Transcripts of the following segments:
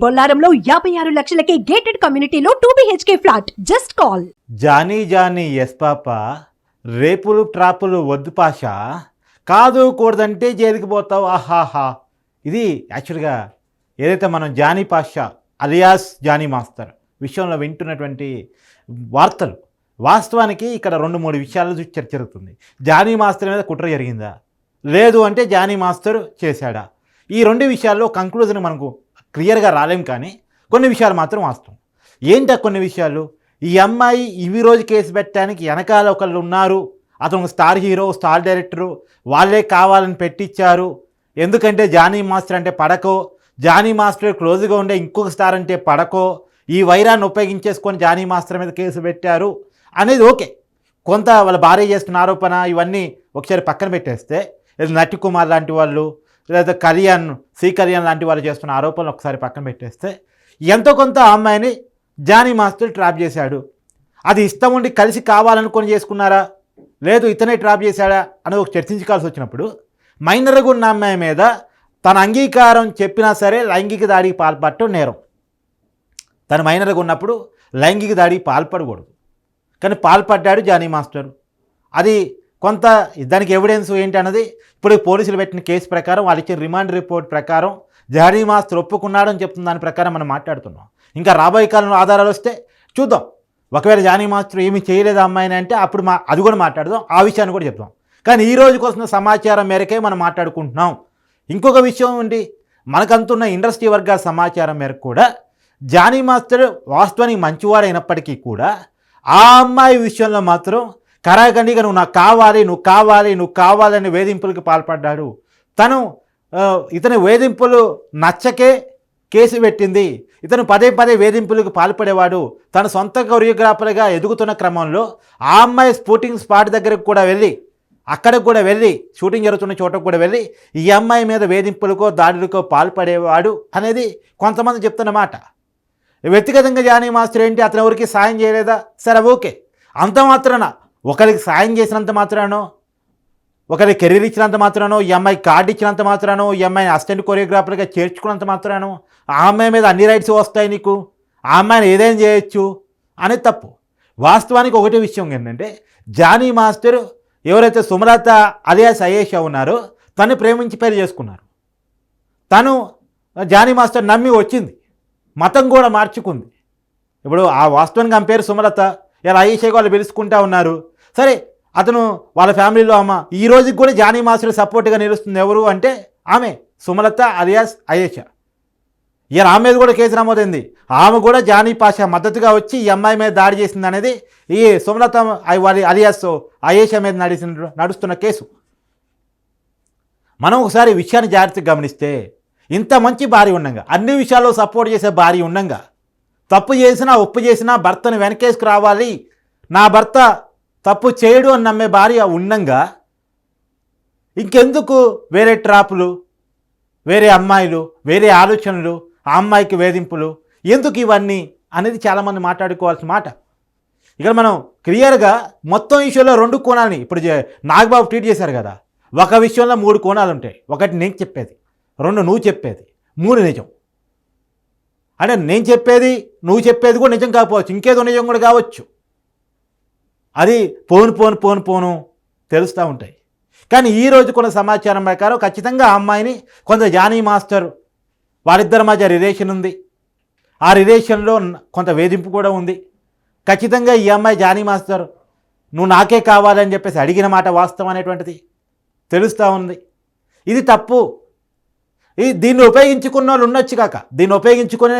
బొల్లారంలో 56 లక్షలకే gated కమ్యూనిటీలో 2 BHK flat. Just call. Johnny Johnny yes papa, రేపులు ట్రాపులు వద్దు పాష, కాదు కూడదంటే జైలుకి పోతావు ఆహాహా. ఇది యాక్చువల్గా ఏదైతే మనం జానీ పాషా అలియాస్ జానీ మాస్టర్ విషయంలో వింటున్నటువంటి వార్తలు. వాస్తవానికి ఇక్కడ 2-3 విషయాలు చర్చ జరుగుతుంది. జానీ మాస్టర్ మీద కుట్ర జరిగిందా, లేదు అంటే జానీ మాస్టర్ చేశాడా? ఈ 2 విషయాల్లో కంక్లూజన్ మనకు క్లియర్గా రాలేం, కానీ కొన్ని విషయాలు మాత్రం వాస్తవం. ఏంటా కొన్ని విషయాలు? ఈ అమ్మాయి ఇవి రోజు కేసు పెట్టడానికి వెనకాల ఒకళ్ళు ఉన్నారు. అతను స్టార్ హీరో, స్టార్ డైరెక్టరు, వాళ్ళే కావాలని పెట్టించారు. ఎందుకంటే జానీ మాస్టర్ అంటే పడకో, జానీ మాస్టర్ క్లోజ్గా ఉండే ఇంకొక స్టార్ అంటే పడకో, ఈ వైరాన్ని ఉపయోగించేసుకొని జానీ మాస్టర్ మీద కేసు పెట్టారు అనేది ఓకే. కొంత వాళ్ళ భార్య చేస్తున్న ఆరోపణ ఇవన్నీ ఒకసారి పక్కన పెట్టేస్తే, నటి కుమార్ లాంటి వాళ్ళు, లేదా సి కళ్యాణ్ లాంటి వాళ్ళు చేస్తున్న ఆరోపణలు ఒకసారి పక్కన పెట్టేస్తే, ఎంతో కొంత ఆ అమ్మాయిని జానీ మాస్టర్ ట్రాప్ చేశాడు. అది ఇష్టం ఉండి కలిసి కావాలనుకొని చేసుకున్నారా, లేదు ఇతనే ట్రాప్ చేశాడా అనేది ఒక చర్చించుకోవాల్సి వచ్చినప్పుడు, మైనర్గా ఉన్న అమ్మాయి మీద తన అంగీకారం చెప్పినా సరే లైంగిక దాడికి పాల్పడటం నేరం. తను మైనర్గా ఉన్నప్పుడు లైంగిక దాడికి పాల్పడకూడదు, కానీ పాల్పడ్డాడు జానీ మాస్టర్. అది కొంత దానికి ఎవిడెన్స్ ఏంటి అన్నది ఇప్పుడు పోలీసులు పెట్టిన కేసు ప్రకారం, వాళ్ళు ఇచ్చిన రిమాండ్ రిపోర్ట్ ప్రకారం జానీ మాస్టర్ ఒప్పుకున్నాడని చెప్తున్న దాని ప్రకారం మనం మాట్లాడుతున్నాం. ఇంకా రాబోయే కాలంలో ఆధారాలు వస్తే చూద్దాం. ఒకవేళ జానీ మాస్టర్ ఏమీ చేయలేదు అమ్మాయిని అంటే అప్పుడు అది కూడా మాట్లాడదాం, ఆ విషయాన్ని కూడా చెప్దాం. కానీ ఈ రోజుకి వస్తున్న సమాచారం మేరకే మనం మాట్లాడుకుంటున్నాం. ఇంకొక విషయం ఉండి, మనకంతున్న ఇండస్ట్రీ వర్గాల సమాచారం మేరకు కూడా జానీ మాస్టర్ వాస్తవానికి మంచివాడైనప్పటికీ కూడా ఆ అమ్మాయి విషయంలో మాత్రం కరాఖండిగా నువ్వు నాకు కావాలి, నువ్వు కావాలి, నువ్వు కావాలని వేధింపులకు పాల్పడ్డాడు. తను ఇతని వేధింపులు నచ్చకే కేసు పెట్టింది. ఇతను పదే పదే వేధింపులకు పాల్పడేవాడు. తన సొంత కొరియోగ్రాఫర్గా ఎదుగుతున్న క్రమంలో ఆ అమ్మాయి షూటింగ్ స్పాట్ దగ్గరకు కూడా వెళ్ళి, అక్కడికి కూడా వెళ్ళి, షూటింగ్ జరుగుతున్న చోటకు కూడా వెళ్ళి ఈ అమ్మాయి మీద వేధింపులకో దాడులకో పాల్పడేవాడు అనేది కొంతమంది చెప్తున్నమాట. వ్యక్తిగతంగా జానీ మాస్టర్ ఏంటి, అతను ఎవరికి సాయం చేయలేదా? సరే ఓకే, అంత మాత్రాన ఒకరికి సాయం చేసినంత మాత్రానో, ఒకరికి కెరీర్ ఇచ్చినంత మాత్రానో, ఈ అమ్మాయి కార్డు ఇచ్చినంత మాత్రానో, ఈ అమ్మాయిని అసిస్టెంట్ కొరియోగ్రాఫర్గా చేర్చుకున్నంత మాత్రానో ఆ అమ్మాయి మీద అన్ని రైట్స్ వస్తాయి నీకు, ఆ అమ్మాయిని ఏదైనా చేయొచ్చు అనేది తప్పు. వాస్తవానికి ఒకటే విషయం ఏంటంటే, జానీ మాస్టర్ ఎవరైతే సుమలత అలియాస్ అయేషా ఉన్నారో తను ప్రేమించి పెళ్లి చేసుకున్నారు. తను జానీ మాస్టర్ నమ్మి వచ్చింది, మతం కూడా మార్చుకుంది. ఇప్పుడు ఆ వాస్తవానికి ఆమె పేరు సుమలత, ఇలా అయేషా వాళ్ళు పిలుచుకుంటా ఉన్నారు. సరే, అతను వాళ్ళ ఫ్యామిలీలో అమ్మ ఈ రోజుకి కూడా జానీ మాస్టర్ సపోర్ట్గా నిలుస్తుంది ఎవరు అంటే ఆమె సుమలత అలియాస్ అయేషా. ఇలా ఆమె మీద కూడా కేసు నమోదైంది. ఆమె కూడా జానీ పాషా మద్దతుగా వచ్చి ఈ అమ్మాయి మీద దాడి చేసింది అనేది ఈ సుమలత అలియాస్ అయేషా మీద నడుస్తున్న కేసు. మనం ఒకసారి విషయాన్ని జాగ్రత్తగా గమనిస్తే, ఇంత మంచి భార్య ఉండంగా, అన్ని విషయాల్లో సపోర్ట్ చేసే భార్య ఉండంగా, తప్పు చేసినా ఒప్పు చేసినా భర్తను వెనకేసుకు రావాలి, నా భర్త తప్పు చేయడు అని నమ్మే భార్య ఉండంగా ఇంకెందుకు వేరే ట్రాపులు, వేరే అమ్మాయిలు, వేరే ఆలోచనలు, ఆ అమ్మాయికి వేధింపులు ఎందుకు ఇవన్నీ అనేది చాలామంది మాట్లాడుకోవాల్సిన మాట. ఇక్కడ మనం క్లియర్గా మొత్తం విషయంలో 2 కోణాలని ఇప్పుడు నాగబాబు ట్వీట్ చేశారు కదా, ఒక విషయంలో 3 కోణాలు ఉంటాయి. ఒకటి నేను చెప్పేది, 2 నువ్వు చెప్పేది, 3 నిజం. అంటే నేను చెప్పేది నువ్వు చెప్పేది కూడా నిజం కాకపోవచ్చు, ఇంకేదో నిజం కూడా కావచ్చు. అది పోను తెలుస్తూ ఉంటాయి. కానీ ఈరోజు కొన్ని సమాచారం ప్రకారం ఖచ్చితంగా ఆ అమ్మాయిని కొంత జానీ మాస్టర్ వాళ్ళిద్దరి మధ్య రిలేషన్ ఉంది, ఆ రిలేషన్లో కొంత వేధింపు కూడా ఉంది. ఖచ్చితంగా ఈ అమ్మాయి జానీ మాస్టర్ నువ్వు నాకే కావాలని చెప్పేసి అడిగిన మాట వాస్తవం అనేటువంటిది తెలుస్తూ ఉంది. ఇది తప్పు. దీన్ని ఉపయోగించుకున్న వాళ్ళు ఉండొచ్చు కాక, దీన్ని ఉపయోగించుకొని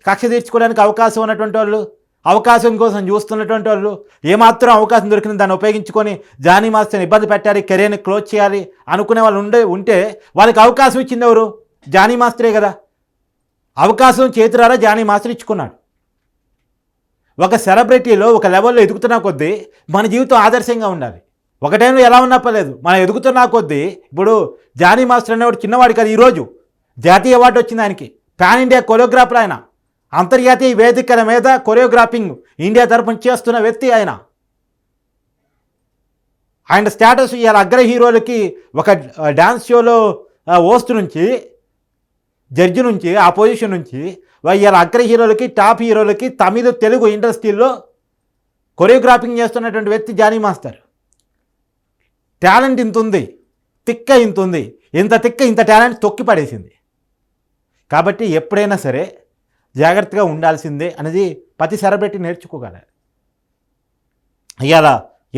కక్ష తీర్చుకోవడానికి అవకాశం ఉన్నటువంటి వాళ్ళు, అవకాశం కోసం చూస్తున్నటువంటి వాళ్ళు, ఏమాత్రం అవకాశం దొరికిన దాన్ని ఉపయోగించుకొని జానీ మాస్టర్ని ఇబ్బంది పెట్టాలి, కెరీర్ని క్లోజ్ చేయాలి అనుకునే వాళ్ళు ఉంటే వాళ్ళకి అవకాశం ఇచ్చింది ఎవరు? జానీ మాస్టరే కదా. అవకాశం చేతురారా జానీ మాస్టర్ ఇచ్చుకున్నాడు. ఒక సెలబ్రిటీలో ఒక లెవెల్లో ఎదుగుతున్న కొద్దీ మన జీవితం ఆదర్శంగా ఉండాలి. ఒక టైంలో ఎలా ఉన్నా పర్లేదు, మనం ఎదుగుతున్న కొద్దీ ఇప్పుడు జానీ మాస్టర్ అనేవాడు చిన్నవాడు కదా, ఈరోజు జాతీయ అవార్డు వచ్చింది ఆయనకి. పాన్ ఇండియా కొరియోగ్రాఫర్ ఆయన, అంతర్జాతీయ వేదికల మీద కొరియోగ్రాఫింగ్ ఇండియా తరఫున చేస్తున్న వ్యక్తి ఆయన. ఆయన స్టేటస్ ఇలా అగ్ర హీరోలకి ఒక డ్యాన్స్ షోలో హోస్ట్ నుంచి, జడ్జి నుంచి, ఆ పొజిషన్ నుంచి ఇవాళ అగ్ర హీరోలకి టాప్ హీరోలకి తమిళ తెలుగు ఇండస్ట్రీలో కొరియోగ్రాఫింగ్ చేస్తున్నటువంటి వ్యక్తి జానీ మాస్టర్. టాలెంట్ ఇంత ఉంది, తిక్క ఇంత ఉంది, ఇంత తిక్క ఇంత టాలెంట్ తొక్కి పడేసింది. కాబట్టి ఎప్పుడైనా సరే జాగ్రత్తగా ఉండాల్సిందే అనేది ప్రతి సెలబ్రిటీ నేర్చుకోగలరు. ఇవాళ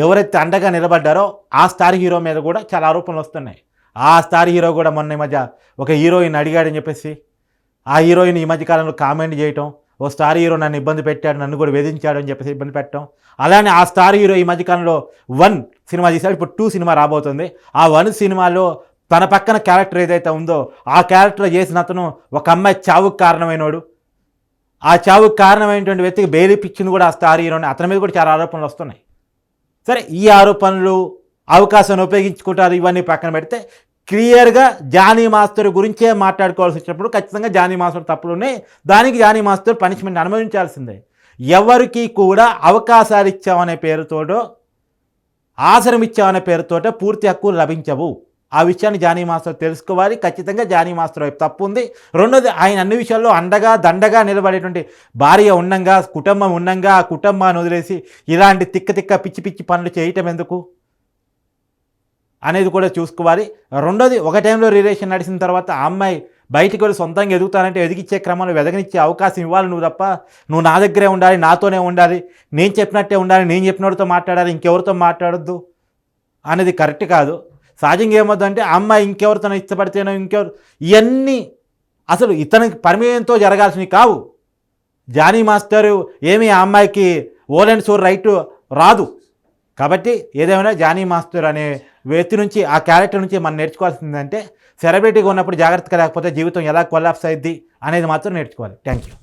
ఎవరైతే అండగా నిలబడ్డారో ఆ స్టార్ హీరో మీద కూడా చాలా ఆరోపణలు వస్తున్నాయి. ఆ స్టార్ హీరో కూడా మొన్న ఈ మధ్య ఒక హీరోయిన్ అడిగాడని చెప్పేసి ఆ హీరోయిన్ ఈ మధ్యకాలంలో కామెంట్ చేయటం, ఓ స్టార్ హీరో నన్ను ఇబ్బంది పెట్టాడు, నన్ను కూడా వేధించాడు అని చెప్పేసి ఇబ్బంది పెట్టడం. అలానే ఆ స్టార్ హీరో ఈ మధ్యకాలంలో 1 సినిమా తీశాడు, ఇప్పుడు 2 సినిమా రాబోతుంది. ఆ 1 సినిమాలో తన పక్కన క్యారెక్టర్ ఏదైతే ఉందో ఆ క్యారెక్టర్ చేసిన అతను ఒక అమ్మాయి చావుకు కారణమైనోడు. ఆ చావుకు కారణమైనటువంటి వ్యక్తికి బెయిల్ ఇప్పించింది కూడా ఆ స్టార్ హీరోని. అతని మీద కూడా చాలా ఆరోపణలు వస్తున్నాయి. సరే, ఈ ఆరోపణలు అవకాశాన్ని ఉపయోగించుకుంటారు, ఇవన్నీ పక్కన పెడితే క్లియర్గా జానీ మాస్టర్ గురించే మాట్లాడుకోవాల్సి వచ్చినప్పుడు ఖచ్చితంగా జానీ మాస్టర్ తప్పులునే, దానికి జానీ మాస్టర్ పనిష్మెంట్ అనుభవించాల్సిందే. ఎవరికి కూడా అవకాశాలు ఇచ్చామనే పేరుతోటో ఆసరం ఇచ్చామనే పేరుతోటో పూర్తి హక్కులు లభించవు. ఆ విషయాన్ని జానీ మాస్టర్ తెలుసుకోవాలి. ఖచ్చితంగా జానీ మాస్టర్ వైపు తప్పు ఉంది. రెండోది, ఆయన అన్ని విషయాల్లో అండగా దండగా నిలబడేటువంటి భార్య ఉండంగా, కుటుంబం ఉండంగా, ఆ కుటుంబాన్ని వదిలేసి ఇలాంటి తిక్క పిచ్చి పిచ్చి పనులు చేయటం ఎందుకు అనేది కూడా చూసుకోవాలి. రెండోది, ఒక టైంలో రిలేషన్ నడిచిన తర్వాత ఆ అమ్మాయి బయటికి వెళ్ళి సొంతంగా ఎదుగుతానంటే ఎదిగిచ్చే క్రమంలో వెదగనిచ్చే అవకాశం ఇవ్వాలి నువ్వు తప్ప. నువ్వు నా దగ్గరే ఉండాలి, నాతోనే ఉండాలి, నేను చెప్పినట్టే ఉండాలి, నేను చెప్పినోడితో మాట్లాడాలి, ఇంకెవరితో మాట్లాడొద్దు అనేది కరెక్ట్ కాదు. సహజంగా ఏమవుతుందంటే ఆ అమ్మాయి ఇంకెవరితో ఇష్టపడితేనో ఇంకెవరు, ఇవన్నీ అసలు ఇతనికి పర్మిషన్తో జరగాల్సినవి కావు. జానీ మాస్టర్ ఏమీ ఆ అమ్మాయికి ఓల్ అండ్ సోర్ రైట్ రాదు. కాబట్టి ఏదేమైనా జానీ మాస్టర్ అనే వ్యక్తి నుంచి, ఆ క్యారెక్టర్ నుంచి మనం నేర్చుకోవాల్సిందంటే సెలబ్రిటీగా ఉన్నప్పుడు జాగ్రత్తగా లేకపోతే జీవితం ఎలా కొలాప్స్ అయ్యిద్ది అనేది మాత్రం నేర్చుకోవాలి. Thank you.